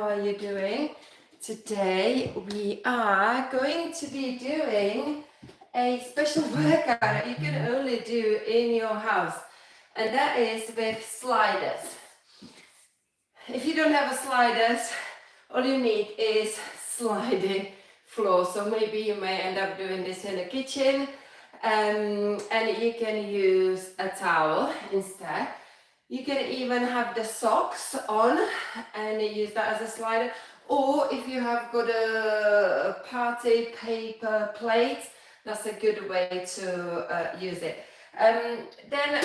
how are you doing? Today we are going to be doing a special workout that you can only do in your house, and that is with sliders. If you don't have a sliders, all you need is sliding floor. So maybe you may end up doing this in the kitchen, and you can use a towel instead. You can even have the socks on and use that as a slider. Or if you have got a party paper plate, that's a good way to use it. Then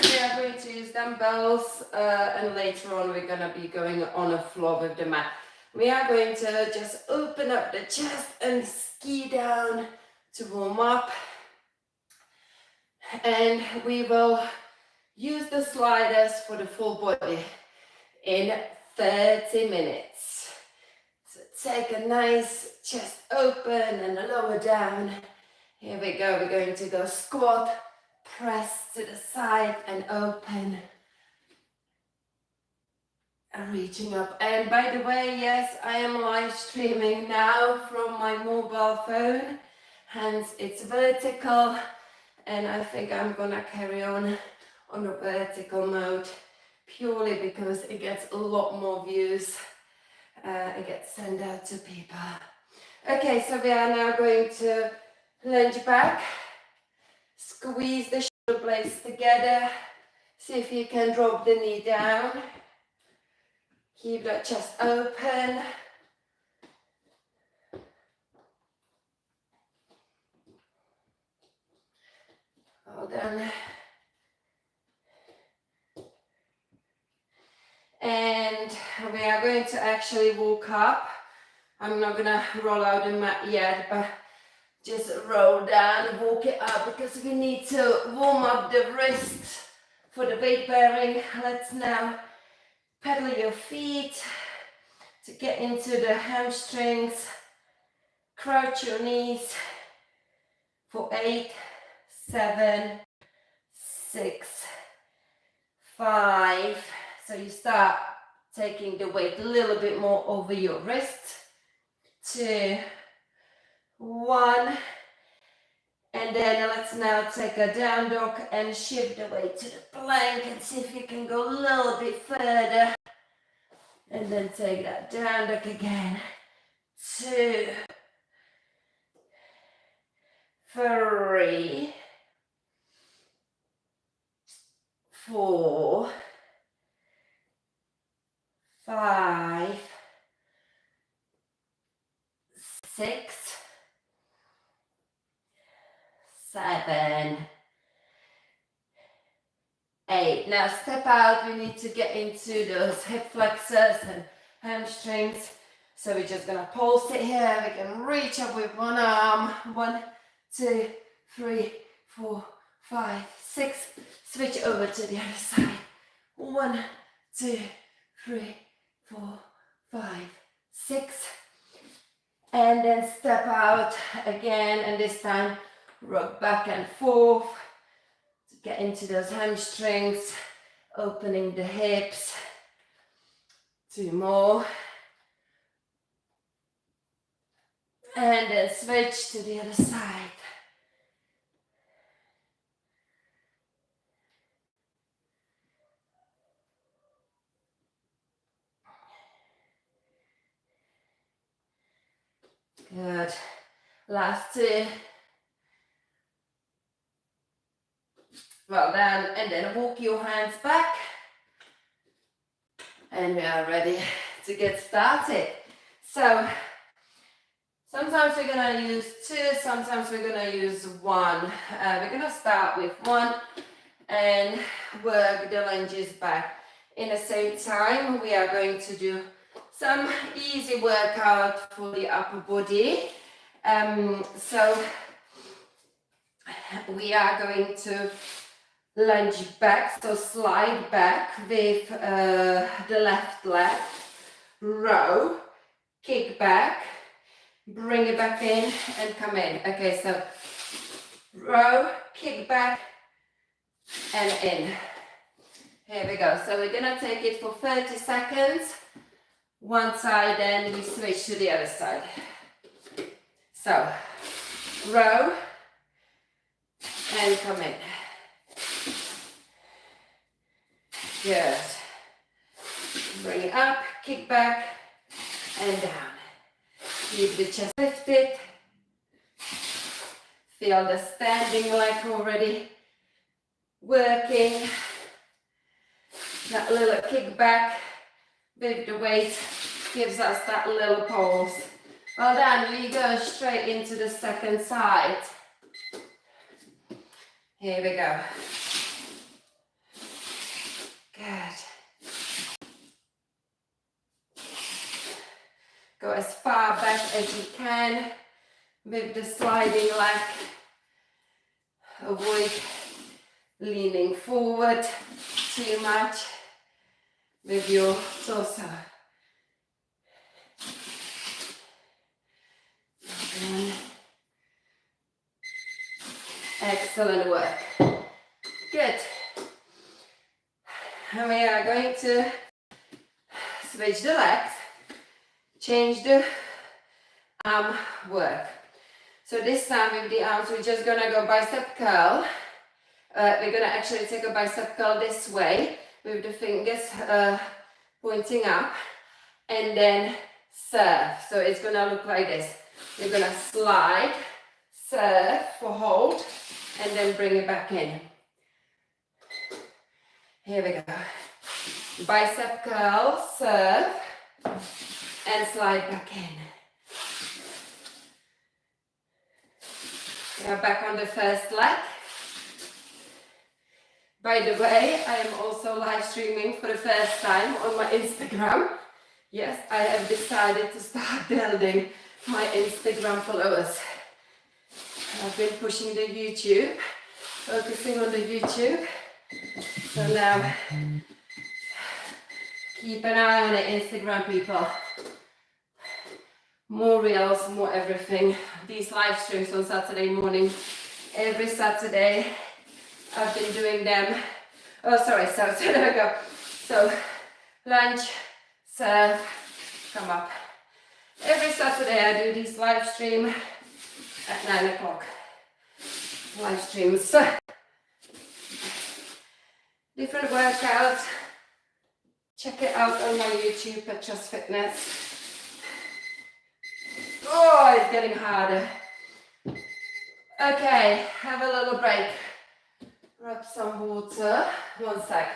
we are going to use dumbbells, and later on we're going to be going on a floor with the mat. We are going to just open up the chest and ski down to warm up. And we will use the sliders for the full body in 30 minutes. So take a nice chest open and lower down. Here we go. We're going to go squat, press to the side and open. And reaching up. And by the way, yes, I am live streaming now from my mobile phone. Hence it's vertical. And I think I'm gonna carry on a vertical mode purely because it gets a lot more views. It gets sent out to people. Okay, so we are now going to lunge back, squeeze the shoulder blades together, see if you can drop the knee down, keep that chest open. Hold on. And we are going to actually walk up. I'm not gonna roll out the mat yet, but just roll down, walk it up because we need to warm up the wrists for the weight bearing. Let's now pedal your feet to get into the hamstrings. Crouch your knees for 8, 7, 6, 5. So you start taking the weight a little bit more over your wrist. 2, 1. And then let's now take a down dog and shift the weight to the plank and see if you can go a little bit further. And then take that down dog again. 2, 3, 4, 5, 6, 7, 8. Now step out. We need to get into those hip flexors and hamstrings. So we're just gonna pulse it here. We can reach up with one arm. 1, 2, 3, 4, 5, 6. Switch over to the other side. 1, 2, 3, 4, 5, 6. And then step out again, and this time rock back and forth to get into those hamstrings, opening the hips. 2 more. And then switch to the other side. Good. Last 2. Well done. And then walk your hands back. And we are ready to get started. So sometimes we're going to use 2, sometimes we're going to use 1. We're going to start with 1 and work the lunges back. In the same time, we are going to do some easy workout for the upper body. So we are going to lunge back, so slide back with the left leg, row, kick back, bring it back in and come in. Okay, so row, kick back and in. Here we go. So we're gonna take it for 30 seconds. one side, and we switch to the other side. So, row, and come in. Good. Bring it up, kick back, and down. Keep the chest lifted. Feel the standing leg already working. That little kick back with the weight gives us that little pulse. Well done, we go straight into the second side. Here we go. Good. Go as far back as you can with the sliding leg. Avoid leaning forward too much with your torso. And excellent work. Good. And we are going to switch the legs, change the arm work. So this time with the arms, we're just gonna go bicep curl. We're gonna actually take a bicep curl this way with the fingers pointing up, and then serve. So it's gonna look like this. You're gonna slide, serve for hold, and then bring it back in. Here we go. Bicep curl, serve, and slide back in. We are back on the first leg. By the way, I am also live streaming for the first time on my Instagram. Yes, I have decided to start building my Instagram followers. I've been pushing the YouTube, focusing on the YouTube. So now, keep an eye on the Instagram, people. More reels, more everything. These live streams on Saturday morning, every Saturday. I've been doing them. Oh, sorry, so there we go. So, lunge, serve, come up. Every Saturday I do this live stream at 9 o'clock. Live streams. Different workouts. Check it out on my YouTube, Petra's Fitness. Oh, it's getting harder. Okay, have a little break. Grab some water. 1 sec.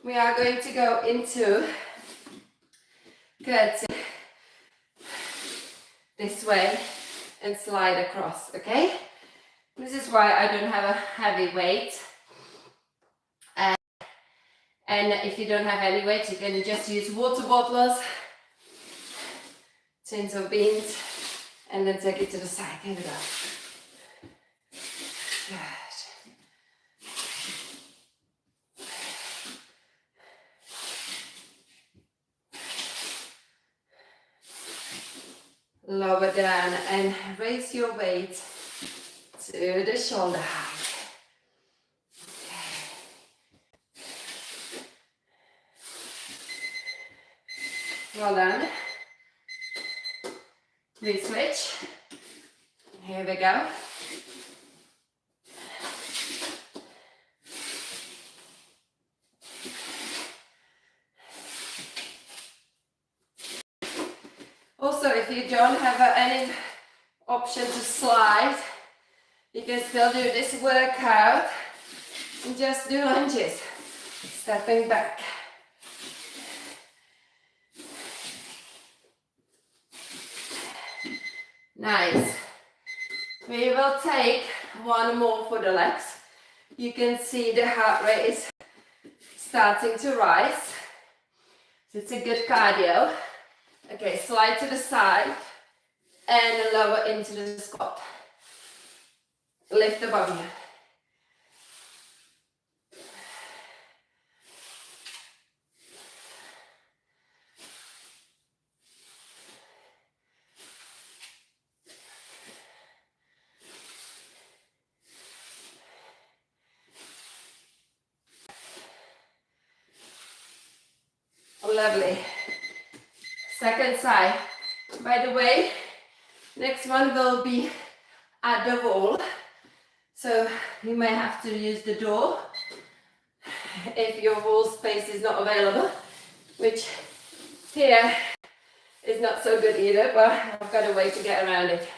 We are going to go into curtsy this way and slide across, okay? This is why I don't have a heavy weight. And if you don't have any weight, you can just use water bottles, tins of beans, and then take it to the side. Here we go. Good. Lower down and raise your weight to the shoulder height. Well done. We switch. Here we go. Also, if you don't have any option to slide, you can still do this workout and just do lunges, stepping back. Nice. We will take one more for the legs. You can see the heart rate is starting to rise. So it's a good cardio. Okay, slide to the side and lower into the squat. Lift above you. Lovely. Second side. By the way, next one will be at the wall. So you may have to use the door if your wall space is not available, which here is not so good either, but I've got a way to get around it.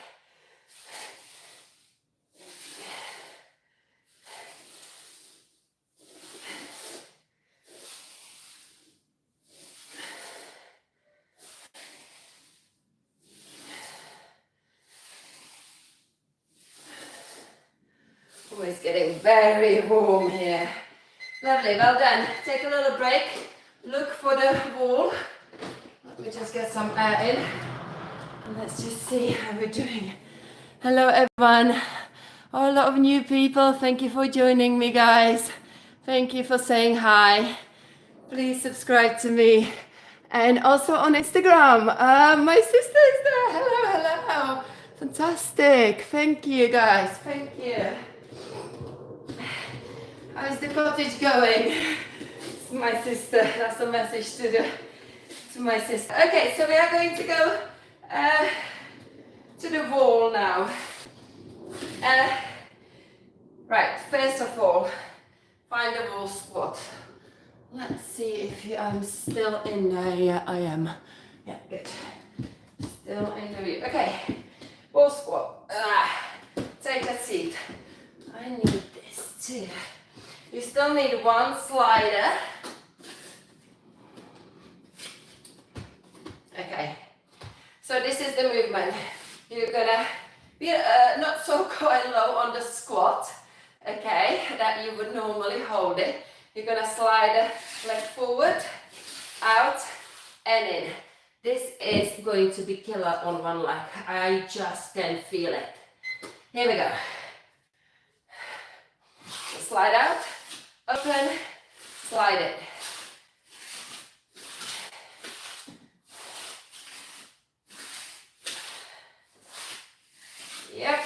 Oh, it's getting very warm here. Lovely, well done. Take a little break. Look for the wall. Let me just get some air in. And let's just see how we're doing. Hello everyone. Oh, a lot of new people. Thank you for joining me, guys. Thank you for saying hi. Please subscribe to me. And also on Instagram. My sister is there. Hello, hello. Fantastic. Thank you, guys. Thank you. How's the cottage going? It's my sister. That's a message to my sister. Okay, so we are going to go to the wall now. Right, first of all, find a wall squat. Let's see if I'm still in there. Yeah, I am. Yeah, good. Still in the view. Okay, wall squat. Take a seat. I need this too. You still need one slider. Okay, so this is the movement. You're gonna be not so quite low on the squat, okay, that you would normally hold it. You're gonna slide the leg forward, out, and in. This is going to be killer on one leg. I just can feel it. Here we go. Slide out. Open, slide it. Yep,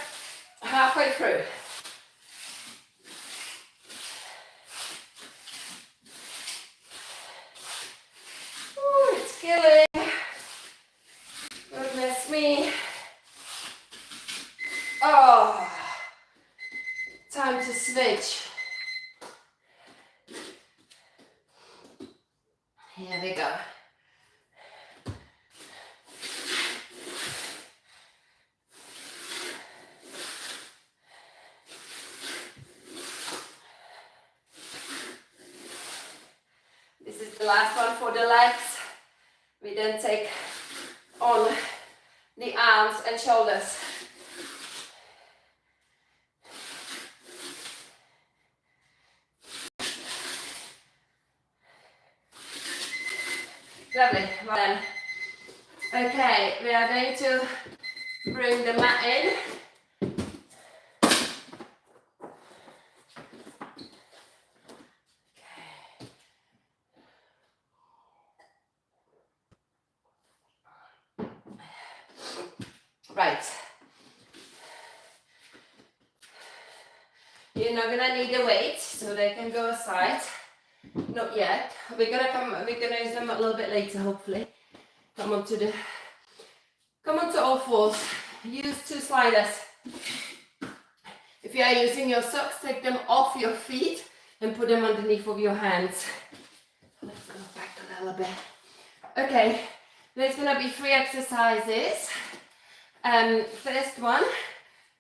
halfway through. Ooh, it's killing. Goodness me. Oh, time to switch. Here we go. This is the last one for the legs. We then take on the arms and shoulders. Lovely. Well then. Okay, we are going to bring the mat in. Right. You're not gonna need the weights, so they can go aside. Not yet. We're gonna use them a little bit later, hopefully. Come onto all fours. Use two sliders. If you are using your socks, take them off your feet and put them underneath of your hands. Let's go back a little bit. Okay, there's gonna be 3 exercises. First one,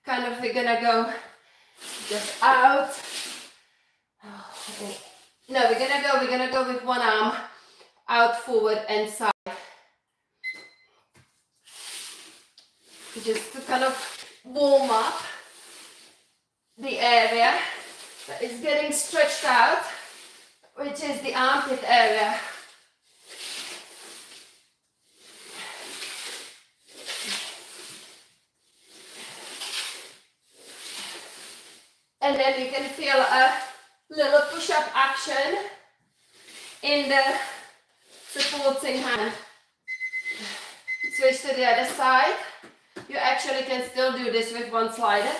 we're gonna go just out. No, we're gonna go with one arm out, forward and side. Just to kind of warm up the area that is getting stretched out, which is the armpit area. And then you can feel a little push-up action in the supporting hand. Switch to the other side. You actually can still do this with one slider.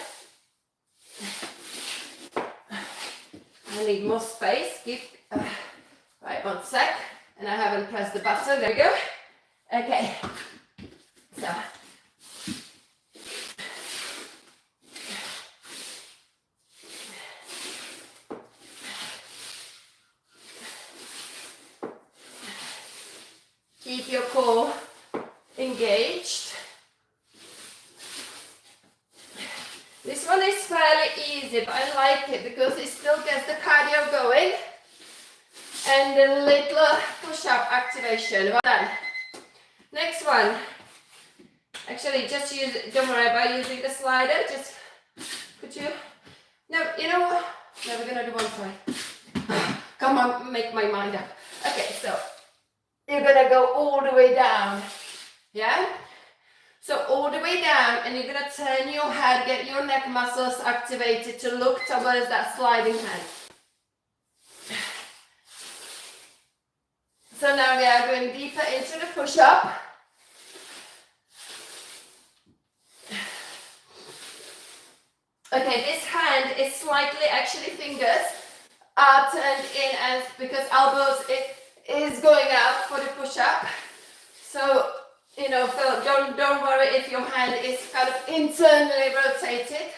I need more space. Keep, right, one sec. And I haven't pressed the button. There we go. Okay. So. Keep your core engaged. This one is fairly easy, but I like it because it still gets the cardio going and a little push-up activation. Well done. Next one. Actually, just use, don't worry about using the slider. Just, could you? No, you know what? No, we're gonna do one side. Come on, make my mind up. Okay, so you're gonna go all the way down. Yeah? So all the way down, and you're gonna turn your head, get your neck muscles activated to look towards that sliding hand. So now we are going deeper into the push-up. Okay, this hand is slightly, actually fingers are turned in as, because elbows it is going out for the push-up. So, you know, don't worry if your hand is kind of internally rotated,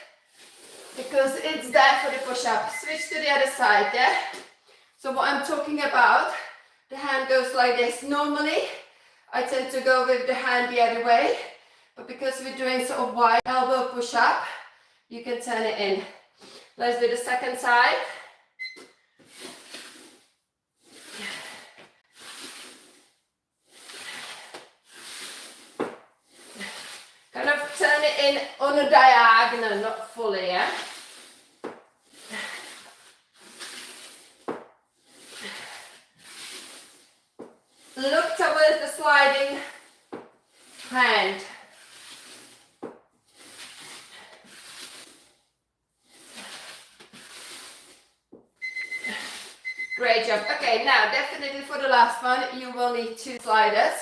because it's there for the push-up. Switch to the other side, yeah? So what I'm talking about, the hand goes like this. Normally, I tend to go with the hand the other way, but because we're doing sort of wide elbow push-up, you can turn it in. Let's do the second side. Kind of turn it in on a diagonal, not fully, yeah? Look towards the sliding hand. Great job. Okay, now definitely for the last one, you will need 2 sliders.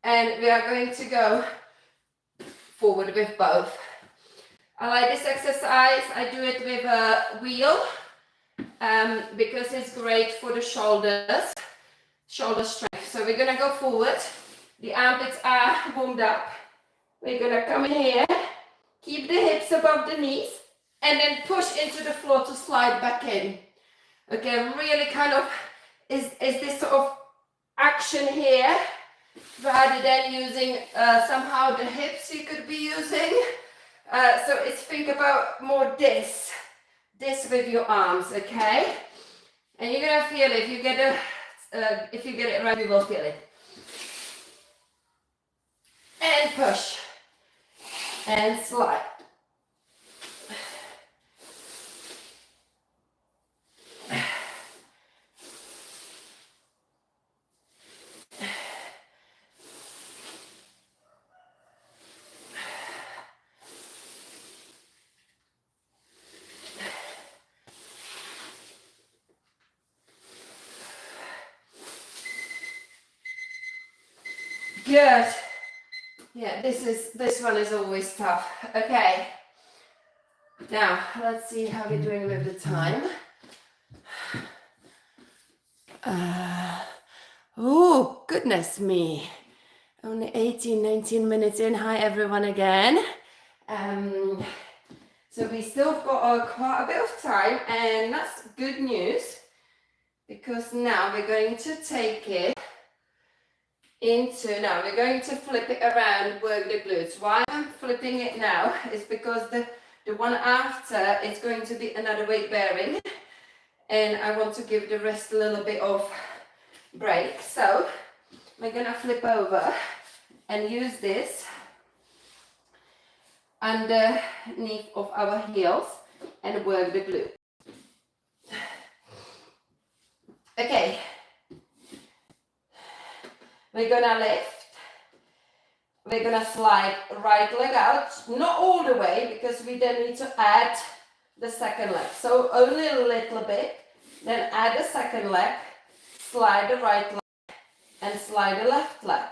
And we are going to go forward with both. I like this exercise. I do it with a wheel because it's great for the shoulders, shoulder strength. So we're going to go forward. The armpits are warmed up. We're going to come in here, keep the hips above the knees, and then push into the floor to slide back in. Okay, really kind of is this sort of action here, rather than using somehow the hips you could be using. So it's think about more this with your arms, okay? And you're gonna feel it. If you get it right, you will feel it. And push and slide. Good. Yeah, this one is always tough. Okay. Now, let's see how we're doing with the time. Oh, goodness me. Only 18, 19 minutes in. Hi, everyone again. So we still got quite a bit of time, and that's good news, because now we're going to take it into, now we're going to flip it around, work the glutes. Why I'm flipping it now is because the one after is going to be another weight bearing, and I want to give the wrist a little bit of break. So we're gonna flip over and use this underneath of our heels and work the glute. Okay, we're gonna lift. We're gonna slide right leg out, not all the way, because we then need to add the second leg. So only a little bit, then add the second leg, slide the right leg, and slide the left leg.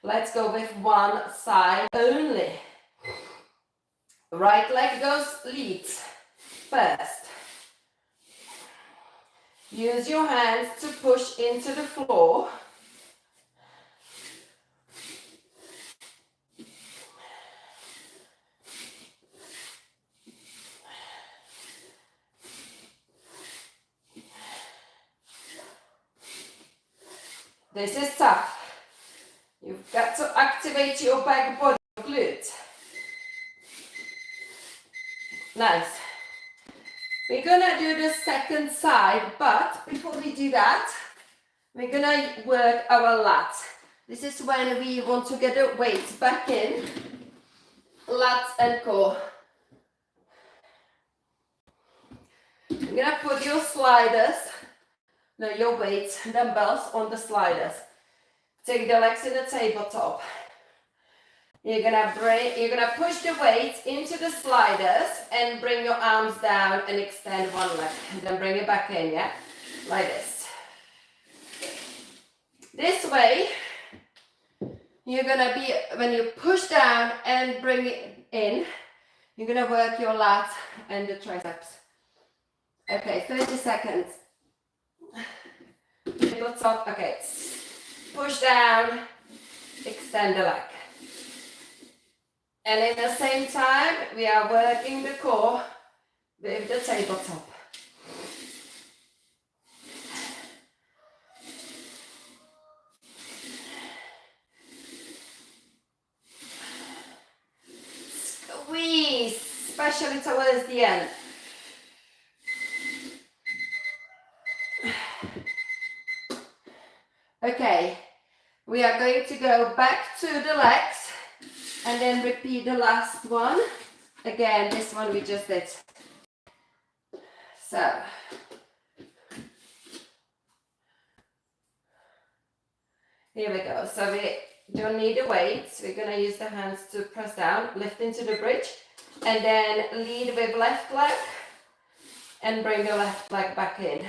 Let's go with one side only. Right leg leads first. Use your hands to push into the floor. This is tough. You've got to activate your back body, glutes. Nice. We're gonna do the second side, but before we do that, we're gonna work our lats. This is when we want to get the weights back in, lats and core. You're gonna put your sliders, your weights, dumbbells on the sliders. Take the legs in the tabletop. You're gonna push the weights into the sliders and bring your arms down and extend one leg. And then bring it back in, yeah? Like this. This way, you're gonna be, when you push down and bring it in, you're gonna work your lats and the triceps. Okay, 30 seconds. Tabletop, okay. Push down, extend the leg. And at the same time, we are working the core with the tabletop. Squeeze, especially towards the end. Okay, we are going to go back to the legs and then repeat the last one. Again, this one we just did. So, here we go. So we don't need the weights. We're gonna use the hands to press down, lift into the bridge, and then lead with left leg and bring the left leg back in.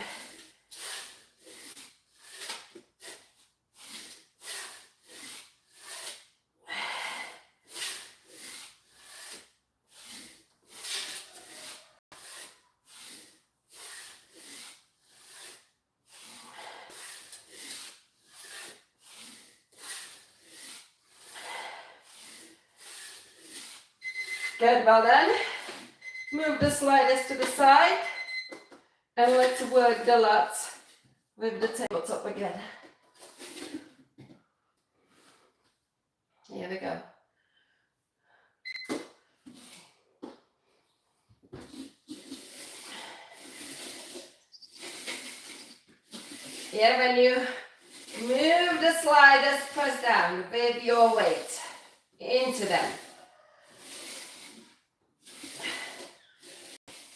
Good, well done. Move the sliders to the side and let's work the lats with the tabletop again. Here we go. Yeah, when you move the sliders, press down with your weight into them.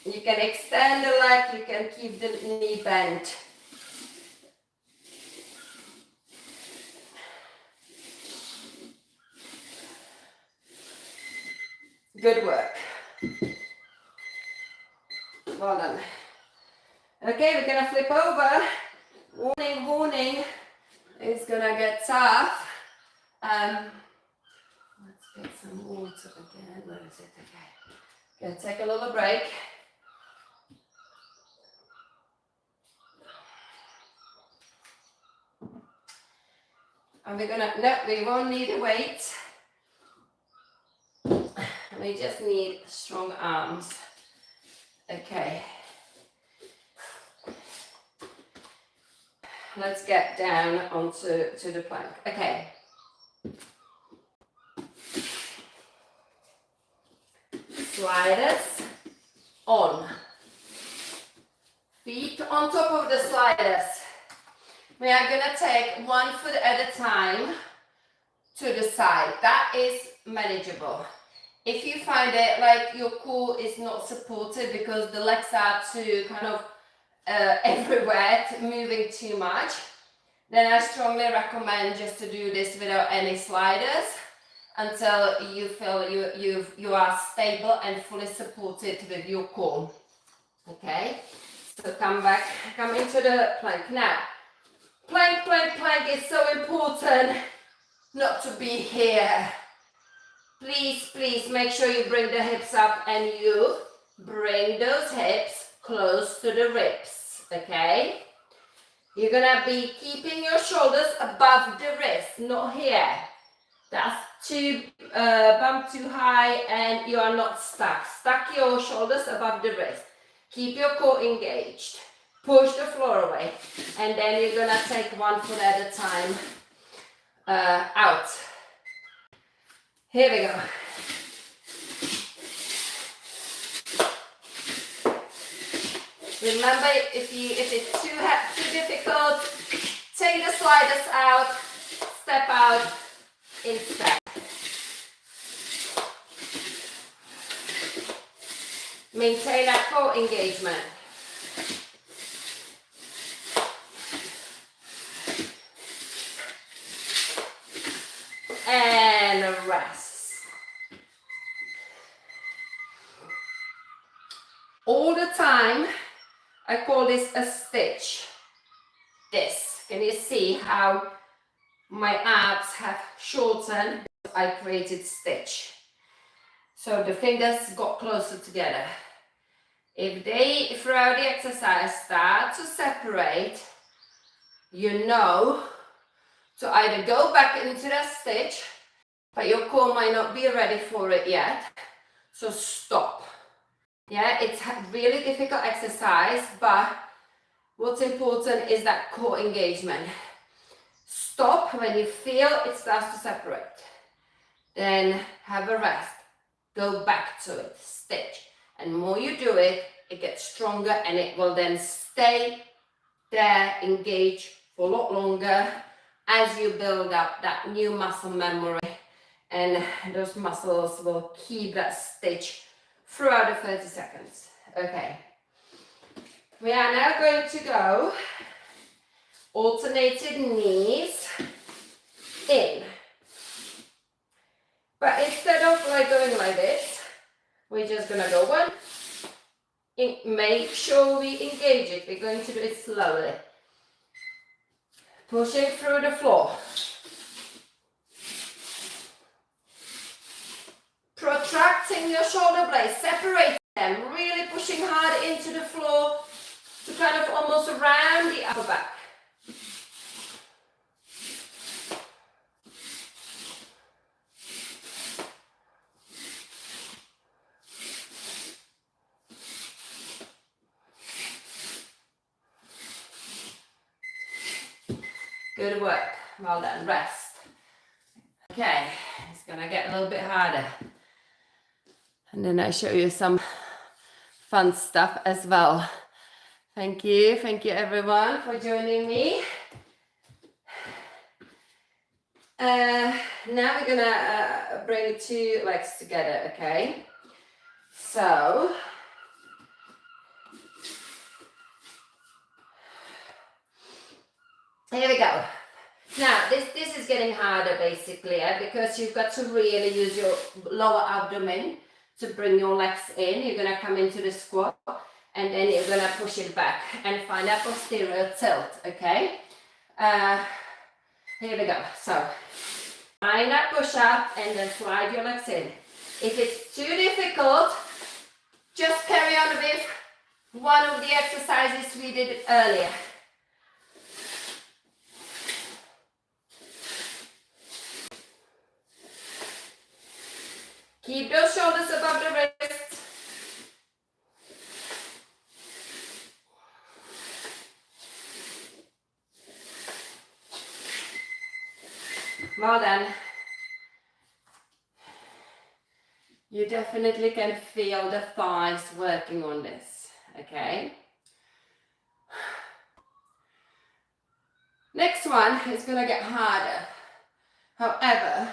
You can extend the leg, you can keep the knee bent. Good work. Well done. Okay, we're gonna flip over. Warning, warning. It's gonna get tough. Let's get some water again. Where is it? Okay. Gonna take a little break. And we're gonna, no, we won't need a weight. We just need strong arms. Okay. Let's get down onto the plank. Okay. Sliders on. Feet on top of the sliders. We are going to take 1 foot at a time to the side. That is manageable. If you find it like your core is not supported because the legs are too kind of everywhere, moving too much, then I strongly recommend just to do this without any sliders until you feel you are stable and fully supported with your core. Okay, so come into the plank. Now, plank is so important not to be here. Please make sure you bring the hips up and you bring those hips close to the ribs, okay? You're gonna be keeping your shoulders above the wrist, not here. That's too bump too high and you are not stuck. Stack your shoulders above the wrist. Keep your core engaged. Push the floor away. And then you're gonna take one foot at a time out. Here we go. Remember, if it's too difficult, take the sliders out, step out instead. Maintain that core engagement. And rest. All the time, I call this a stitch. This. Can you see how my abs have shortened? I created stitch. So the fingers got closer together. If they, throughout the exercise, start to separate, you know to either go back into that stitch, but your core might not be ready for it yet, so stop. Yeah, it's a really difficult exercise, but what's important is that core engagement. Stop when you feel it starts to separate. Then have a rest. Go back to it, stitch. And the more you do it, it gets stronger and it will then stay there, engaged for a lot longer as you build up that new muscle memory. And those muscles will keep that stitch throughout the 30 seconds. Okay. We are now going to go alternated knees in. But instead of going like this, we're just gonna go one. Make sure we engage it. We're going to do it slowly. Pushing through the floor. Protracting your shoulder blades, separating them, really pushing hard into the floor to kind of almost around the upper back. Good work. Well done. Rest. Okay, it's gonna get a little bit harder. And then I show you some fun stuff as well. Thank you everyone for joining me. Now we're gonna bring two legs together, okay? So, here we go. Now, this is getting harder basically, because you've got to really use your lower abdomen to bring your legs in. You're gonna come into the squat and then you're gonna push it back and find that posterior tilt, okay? Here we go. So, find that push up and then slide your legs in. If it's too difficult, just carry on with one of the exercises we did earlier. Keep those shoulders above the wrists. Well done. You definitely can feel the thighs working on this, okay? Next one is going to get harder. However,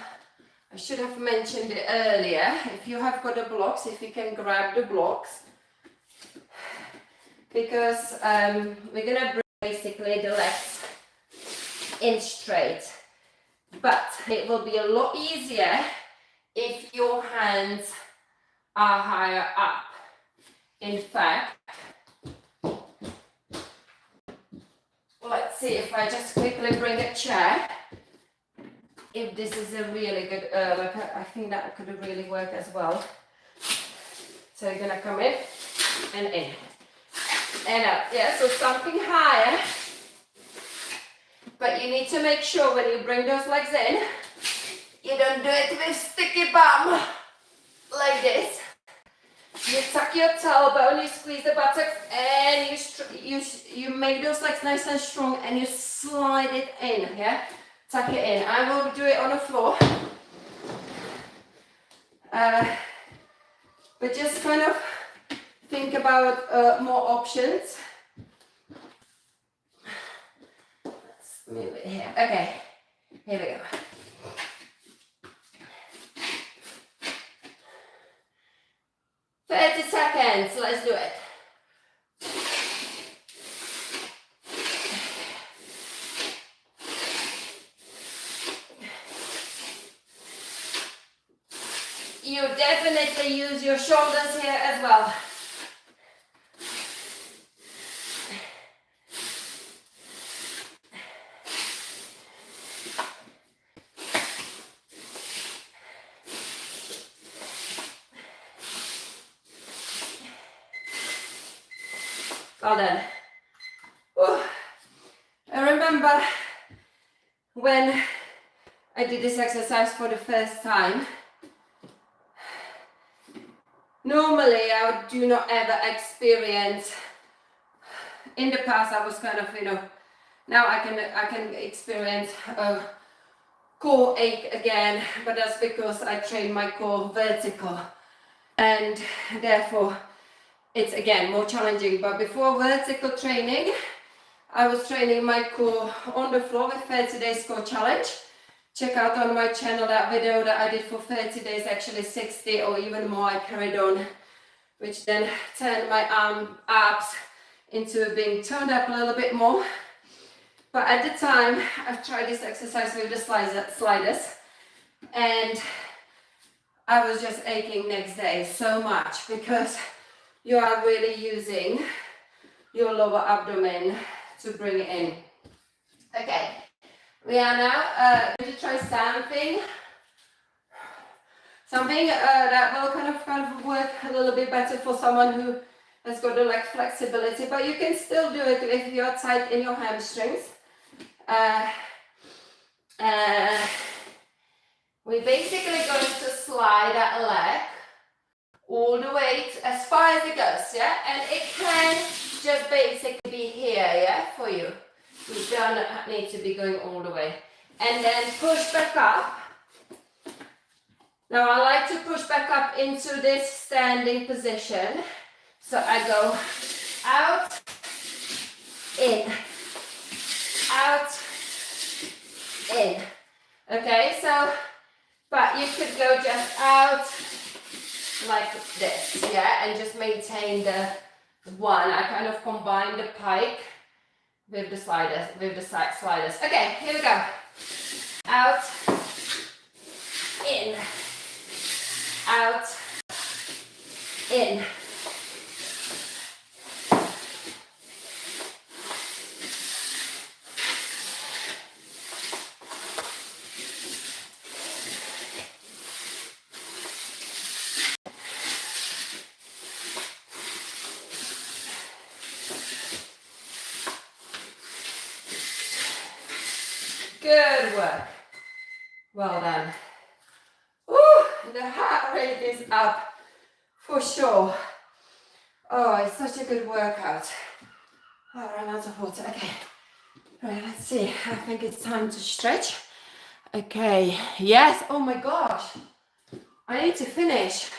I should have mentioned it earlier. If you have got the blocks, if you can grab the blocks, because we're gonna bring basically the legs in straight, but it will be a lot easier if your hands are higher up. In fact, let's see if I just quickly bring a chair. If this is a really good, I think that could really work as well. So you're gonna come in and up. Yeah, so something higher you need to make sure when you bring those legs in, you don't do it with sticky bum like this. You tuck your tailbone, you squeeze the buttocks, and you make those legs nice and strong, and you slide it in, yeah? Tuck it in. I will do it on the floor. But just kind of think about more options. Let's move it here. Okay, here we go. For 30 seconds, let's do it. You definitely use your shoulders here as well. Well done. Ooh. I remember when I did this exercise for the first time. Normally, I do not ever experience. In the past, I was kind of, now I can experience a core ache again, but that's because I train my core vertical, and therefore it's again more challenging. But before vertical training, I was training my core on the floor with 30 days core challenge. Check out on my channel that video that I did for 30 days, actually 60 or even more. I carried on, which then turned my abs into being toned up a little bit more. But at the time, I've tried this exercise with the sliders, and I was just aching next day so much because you are really using your lower abdomen to bring it in. Okay, we are now going to try something that will kind of work a little bit better for someone who has got the leg flexibility, but you can still do it if you're tight in your hamstrings. We're basically going to slide that leg all the way as far as it goes, yeah? And it can just basically be here, yeah, for you. We don't need to be going all the way. And then push back up. Now I like to push back up into this standing position. So I go out, in, out, in. Okay, so, but you could go just out like this, yeah, and just maintain the one. I kind of combine the pike with the sliders, sliders. Okay, here we go. Out, in, out, in. Good work. Well done. Ooh, the heart rate is up for sure. Oh, it's such a good workout. Oh, I ran out of water. Okay. Right, let's see. I think it's time to stretch. Okay. Yes. Oh my gosh. I need to finish.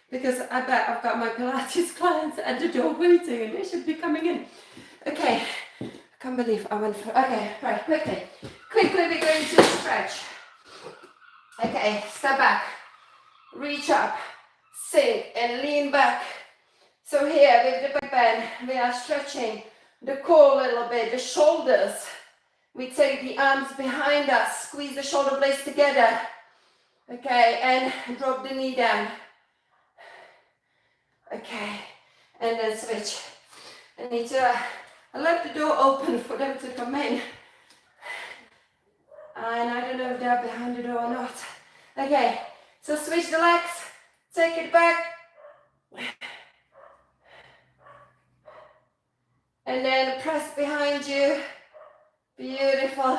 Because I bet I've got my Pilates clients at the door waiting and they should be coming in. Okay. I can't believe I went for, okay, right, quickly we're going to stretch. Okay, step back, reach up, sink and lean back. So here with the back bend, we are stretching the core a little bit, the shoulders. We take the arms behind us, squeeze the shoulder blades together. Okay, and drop the knee down. Okay, and then switch. I left the door open for them to come in. And I don't know if they're behind the door or not. Okay, so switch the legs, take it back. And then press behind you. Beautiful.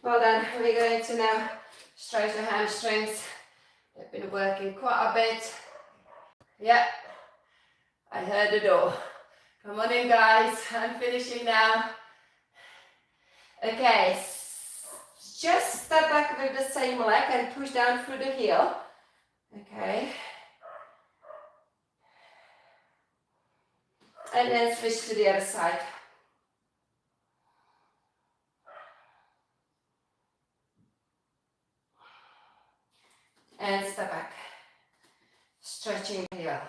Well done. We're going to now stretch the hamstrings. They've been working quite a bit. Yeah, I heard the door. Come on in, guys. I'm finishing now. Okay, just step back with the same leg and push down through the heel. Okay. And then switch to the other side. And step back. Stretching the heel.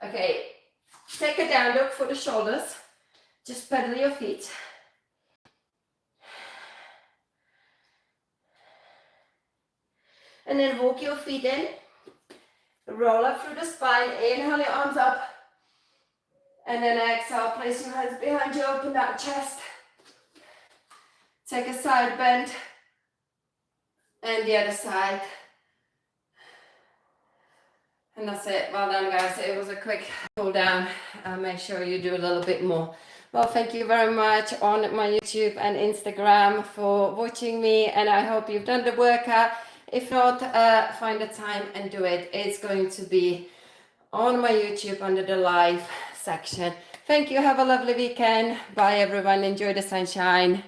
Okay, take a down dog for the shoulders. Just pedal your feet. And then walk your feet in. Roll up through the spine. Inhale your arms up. And then exhale, place your hands behind you, open that chest. Take a side bend. And the other side. And that's it. Well done, guys. It was a quick cool down. Make sure you do a little bit more. Well, thank you very much on my YouTube and Instagram for watching me. And I hope you've done the workout. If not, find the time and do it. It's going to be on my YouTube under the live section. Thank you. Have a lovely weekend. Bye, everyone. Enjoy the sunshine.